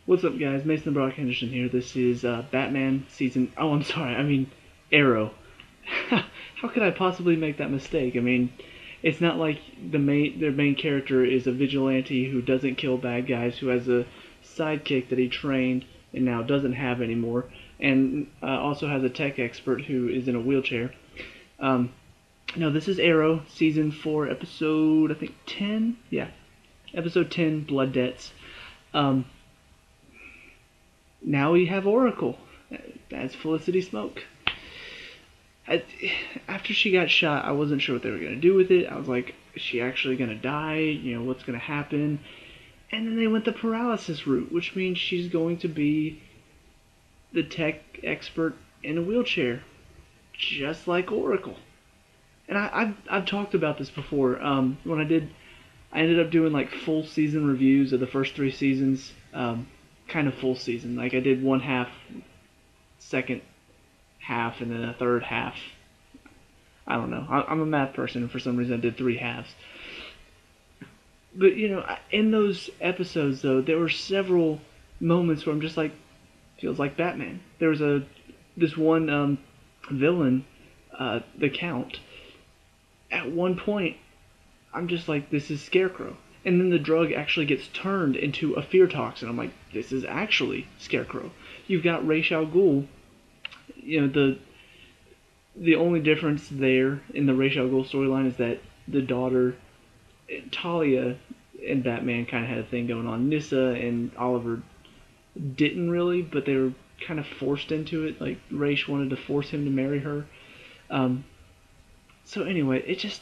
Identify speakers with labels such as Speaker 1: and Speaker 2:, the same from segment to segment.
Speaker 1: What's up, guys? Mason Brock Henderson here. This is Batman season. Oh, I'm sorry. I mean, Arrow. How could I possibly make that mistake? I mean, it's not like their main character is a vigilante who doesn't kill bad guys, who has a sidekick that he trained and now doesn't have anymore, and also has a tech expert who is in a wheelchair. No, this is Arrow, season 4, episode, I think, 10? Yeah, episode 10, Blood Debts. Now we have Oracle as Felicity Smoke. After she got shot, I wasn't sure what they were going to do with it. I was like, is she actually going to die? You know, what's going to happen? And then they went the paralysis route, which means she's going to be the tech expert in a wheelchair, just like Oracle. And I've talked about this before. When I ended up doing like full season reviews of the first 3 seasons. Kind of full season. Like I did one half, second half, and then a third half. I don't know. I'm a math person, and for some reason I did 3 halves. But you know, in those episodes though, there were several moments where I'm just like, feels like Batman. There was this one villain, the Count. At one point, I'm just like, this is Scarecrow. And then the drug actually gets turned into a fear toxin. I'm like, this is actually Scarecrow. You've got H.I.V.E. You know, the only difference there in the H.I.V.E. storyline is that the daughter, Talia, and Batman kind of had a thing going on. Nyssa and Oliver didn't really, but they were kind of forced into it. Like, Ra's wanted to force him to marry her. So anyway, it just...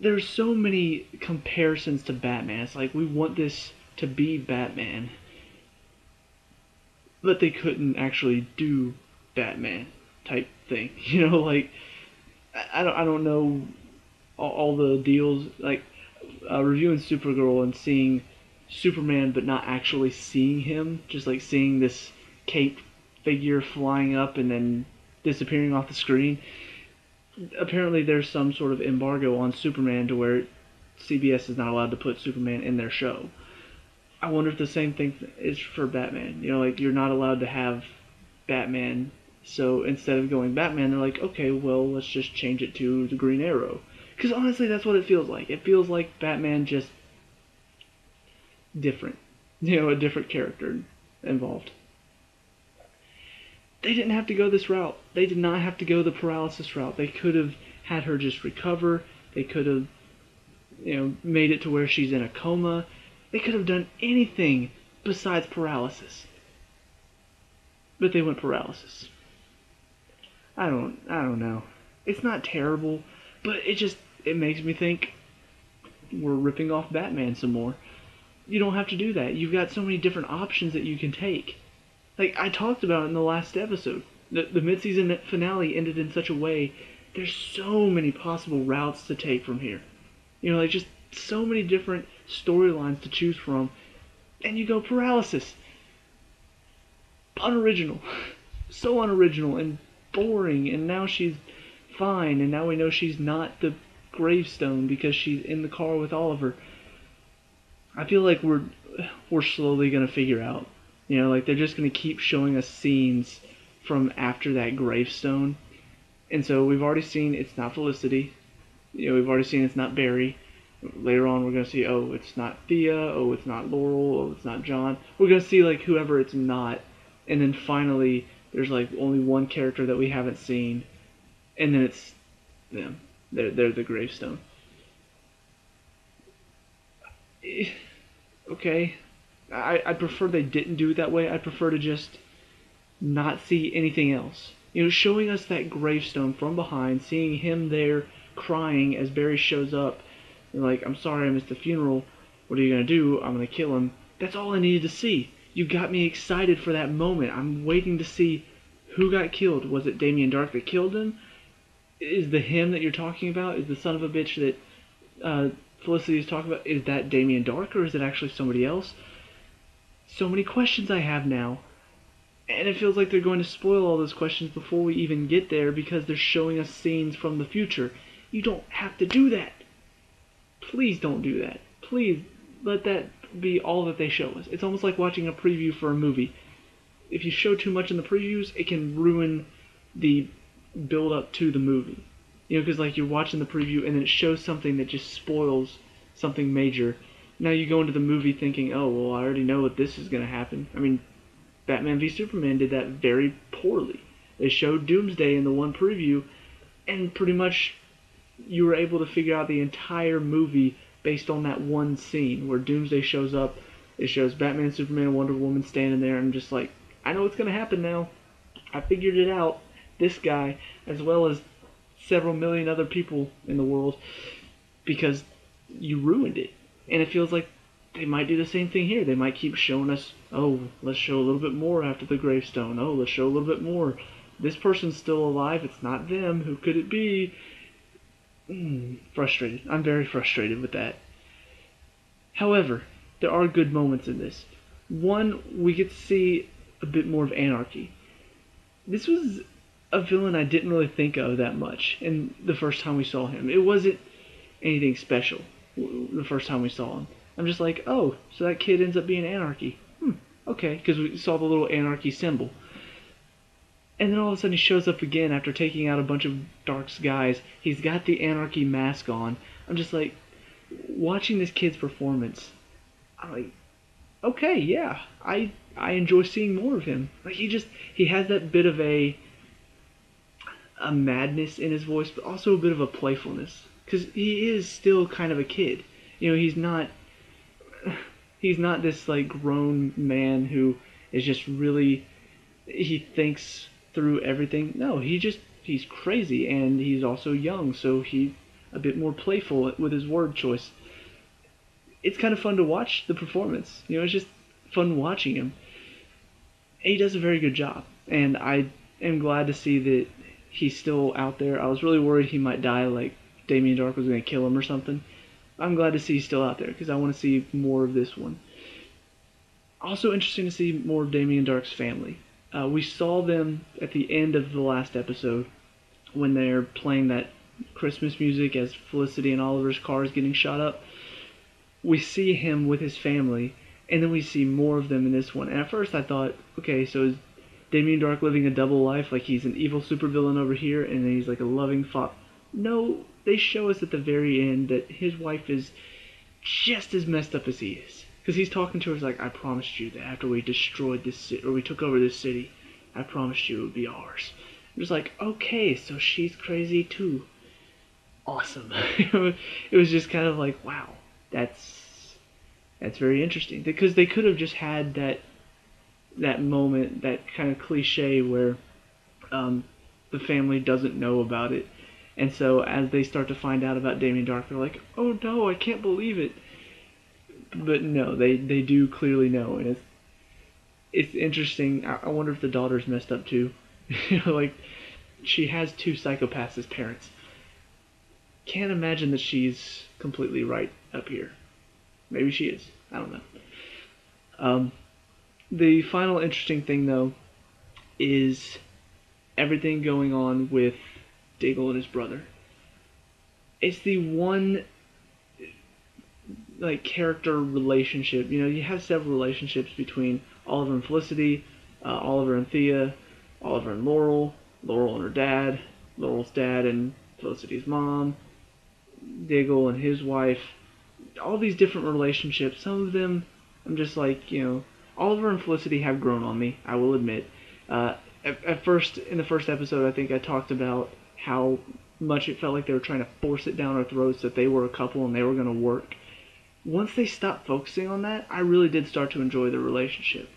Speaker 1: There's so many comparisons to Batman. It's like, we want this to be Batman, but they couldn't actually do Batman type thing. You know, like, I don't know all the deals. Like, reviewing Supergirl and seeing Superman but not actually seeing him, just like seeing this cape figure flying up and then disappearing off the screen. Apparently there's some sort of embargo on Superman to where CBS is not allowed to put Superman in their show. I wonder if the same thing is for Batman. You know, like, you're not allowed to have Batman, so instead of going Batman, they're like, okay, well, let's just change it to the Green Arrow. Because honestly, that's what it feels like. It feels like Batman just different. You know, a different character involved. They didn't have to go this route. They did not have to go the paralysis route. They could have had her just recover. They could have, you know, made it to where she's in a coma. They could have done anything besides paralysis. But they went paralysis. I don't know. It's not terrible, but it makes me think we're ripping off Batman some more. You don't have to do that. You've got so many different options that you can take. Like, I talked about it in the last episode. The mid-season finale ended in such a way, there's so many possible routes to take from here. You know, like, just so many different storylines to choose from, and you go paralysis. Unoriginal. So unoriginal and boring, and now she's fine, and now we know she's not the gravestone because she's in the car with Oliver. I feel like we're slowly gonna figure out. You know, like, they're just going to keep showing us scenes from after that gravestone. And so we've already seen it's not Felicity. You know, we've already seen it's not Barry. Later on, we're going to see, oh, it's not Thea. Oh, it's not Laurel. Oh, it's not John. We're going to see, like, whoever it's not. And then finally, there's, like, only one character that we haven't seen. And then it's them. They're the gravestone. Okay. I prefer they didn't do it that way. I prefer to just not see anything else. You know, showing us that gravestone from behind, seeing him there crying as Barry shows up, and like, I'm sorry I missed the funeral. What are you going to do? I'm going to kill him. That's all I needed to see. You got me excited for that moment. I'm waiting to see who got killed. Was it Damien Dark that killed him? Is the him that you're talking about, is the son of a bitch that Felicity is talking about, is that Damien Dark, or is it actually somebody else? So many questions I have now, and it feels like they're going to spoil all those questions before we even get there because they're showing us scenes from the future. You don't have to do that. Please don't do that. Please let that be all that they show us. It's almost like watching a preview for a movie. If you show too much in the previews, it can ruin the build up to the movie. You know, because like you're watching the preview and then it shows something that just spoils something major. Now you go into the movie thinking, oh, well, I already know what this is going to happen. I mean, Batman v Superman did that very poorly. They showed Doomsday in the one preview, and pretty much you were able to figure out the entire movie based on that one scene where Doomsday shows up. It shows Batman, Superman, and Wonder Woman standing there, and I'm just like, I know what's going to happen now. I figured it out. This guy, as well as several million other people in the world, because you ruined it. And it feels like they might do the same thing here. They might keep showing us, oh, let's show a little bit more after the gravestone. Oh, let's show a little bit more. This person's still alive. It's not them. Who could it be? Frustrated. I'm very frustrated with that. However, there are good moments in this. One, we get to see a bit more of anarchy. This was a villain I didn't really think of that much in the first time we saw him. It wasn't anything special the first time we saw him. I'm just like, oh, so that kid ends up being Anarchy. Okay, because we saw the little Anarchy symbol. And then all of a sudden he shows up again after taking out a bunch of Dark's guys. He's got the Anarchy mask on. I'm just like, watching this kid's performance, I'm like, okay, yeah, I enjoy seeing more of him. Like he has that bit of a madness in his voice, but also a bit of a playfulness, because he is still kind of a kid. You know, he's not this like grown man who is just really, he thinks through everything. No, he's crazy, and he's also young, so he's a bit more playful with his word choice. It's kind of fun to watch the performance. You know, it's just fun watching him. And he does a very good job, and I am glad to see that he's still out there. I was really worried he might die, like Damien Dark was going to kill him or something. I'm glad to see he's still out there, because I want to see more of this one. Also interesting to see more of Damien Dark's family. We saw them at the end of the last episode when they're playing that Christmas music as Felicity and Oliver's car is getting shot up. We see him with his family, and then we see more of them in this one. And at first I thought, okay, so is Damien Dark living a double life? Like he's an evil supervillain over here, and then he's like a loving father. No, they show us at the very end that his wife is just as messed up as he is. Because he's talking to her, he's like, I promised you that after we destroyed this city, or we took over this city, I promised you it would be ours. I'm just like, okay, so she's crazy too. Awesome. It was just kind of like, wow, that's very interesting. Because they could have just had that moment, that kind of cliche where the family doesn't know about it. And so as they start to find out about Damien Dark, they're like, oh no, I can't believe it. But no, they do clearly know, and it's interesting. I wonder if the daughter's messed up too. You know, like she has two psychopaths as parents. Can't imagine that she's completely right up here. Maybe she is. I don't know. The final interesting thing though is everything going on with Diggle and his brother. It's the one like character relationship. You know, you have several relationships between Oliver and Felicity, Oliver and Thea, Oliver and Laurel, Laurel and her dad, Laurel's dad and Felicity's mom, Diggle and his wife. All these different relationships. Some of them, I'm just like, you know, Oliver and Felicity have grown on me, I will admit. At first, in the first episode, I think I talked about how much it felt like they were trying to force it down our throats that they were a couple and they were going to work. Once they stopped focusing on that, I really did start to enjoy their relationship.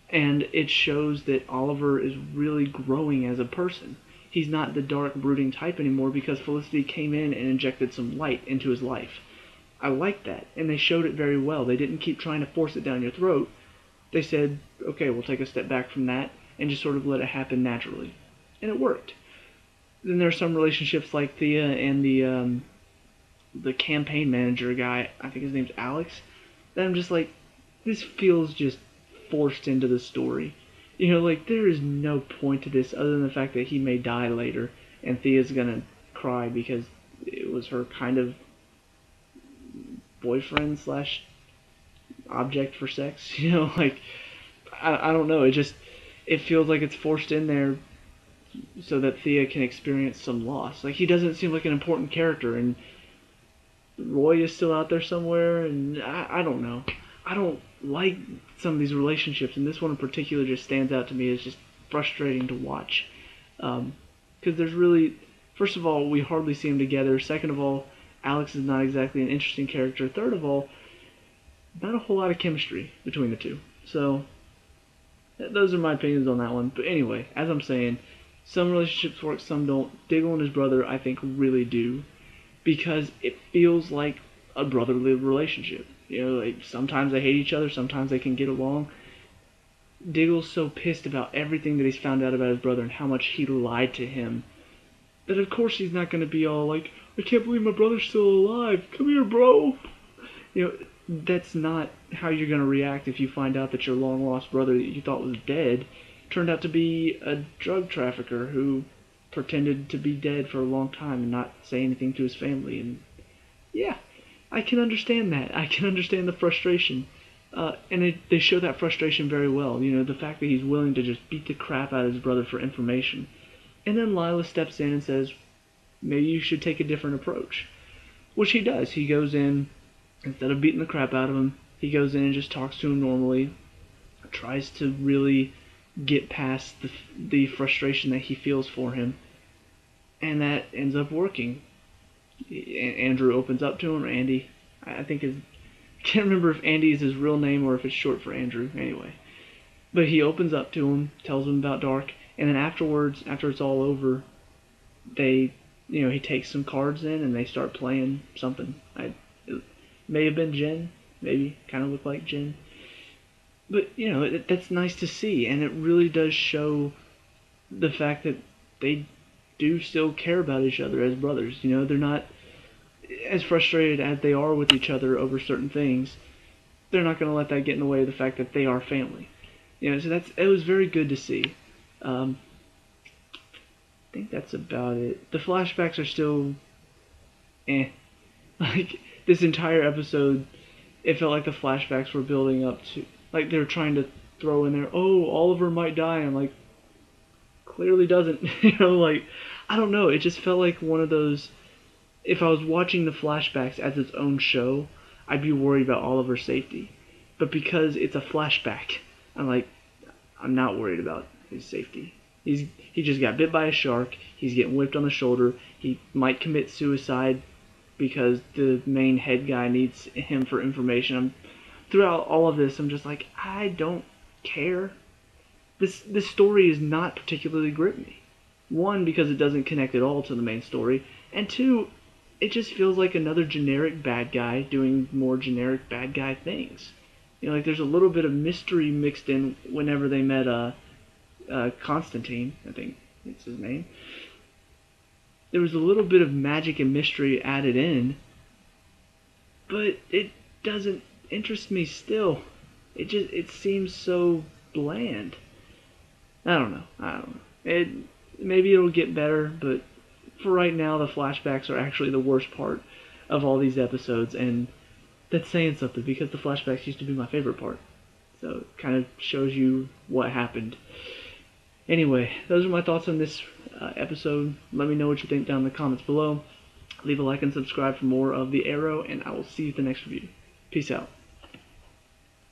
Speaker 1: And it shows that Oliver is really growing as a person. He's not the dark, brooding type anymore because Felicity came in and injected some light into his life. I like that, and they showed it very well. They didn't keep trying to force it down your throat. They said, okay, we'll take a step back from that and just sort of let it happen naturally. And it worked. Then there are some relationships like Thea and the campaign manager guy, I think his name's Alex, that I'm just like, this feels just forced into the story. You know, like, there is no point to this other than the fact that he may die later, and Thea's gonna cry because it was her kind of boyfriend slash object for sex. Like I don't know. It feels like it's forced in there so that Thea can experience some loss. Like he doesn't seem like an important character, and Roy is still out there somewhere, and I don't know. I don't like some of these relationships, and this one in particular just stands out to me as just frustrating to watch. Because there's really, first of all, we hardly see them together. Second of all, Alex is not exactly an interesting character. Third of all, not a whole lot of chemistry between the two. So, those are my opinions on that one. But anyway, as I'm saying, some relationships work, some don't. Diggle and his brother, I think, really do. Because it feels like a brotherly relationship. Like sometimes they hate each other, sometimes they can get along. Diggle's so pissed about everything that he's found out about his brother and how much he lied to him that of course he's not going to be all like, I can't believe my brother's still alive. Come here, bro. That's not how you're going to react if you find out that your long lost brother that you thought was dead turned out to be a drug trafficker who pretended to be dead for a long time and not say anything to his family. And yeah, I can understand that. I can understand the frustration. And they show that frustration very well. The fact that he's willing to just beat the crap out of his brother for information. And then Lila steps in and says, maybe you should take a different approach. Which he does. He goes in, instead of beating the crap out of him, he goes in and just talks to him normally, tries to really get past the frustration that he feels for him, and that ends up working. Andrew opens up to him, or Andy. I can't remember if Andy is his real name or if it's short for Andrew, anyway. But he opens up to him, tells him about Dark, and then afterwards, after it's all over, he takes some cards in and they start playing something. It may have been gin, maybe, kind of looked like gin. But, that's nice to see, and it really does show the fact that they do still care about each other as brothers. They're not as frustrated as they are with each other over certain things. They're not going to let that get in the way of the fact that they are family. So it was very good to see. I think that's about it. The flashbacks are still Like, this entire episode, it felt like the flashbacks were building up to, like, they were trying to throw in there, oh, Oliver might die. I'm like, clearly doesn't. Like, I don't know. It just felt like one of those, if I was watching the flashbacks as its own show, I'd be worried about Oliver's safety. But because it's a flashback, I'm not worried about his safety. He just got bit by a shark. He's getting whipped on the shoulder. He might commit suicide because the main head guy needs him for information. Throughout all of this, I'm just like, I don't care. This story is not particularly gripping. One, because it doesn't connect at all to the main story, and two, it just feels like another generic bad guy doing more generic bad guy things. Like, there's a little bit of mystery mixed in whenever they met Constantine, I think it's his name. There was a little bit of magic and mystery added in, but it doesn't interest me still. It seems so bland. I don't know. Maybe it'll get better, but for right now, the flashbacks are actually the worst part of all these episodes, and that's saying something, because the flashbacks used to be my favorite part. So it kind of shows you what happened. Anyway, those are my thoughts on this episode. Let me know what you think down in the comments below. Leave a like and subscribe for more of The Arrow, and I will see you at the next review. Peace out.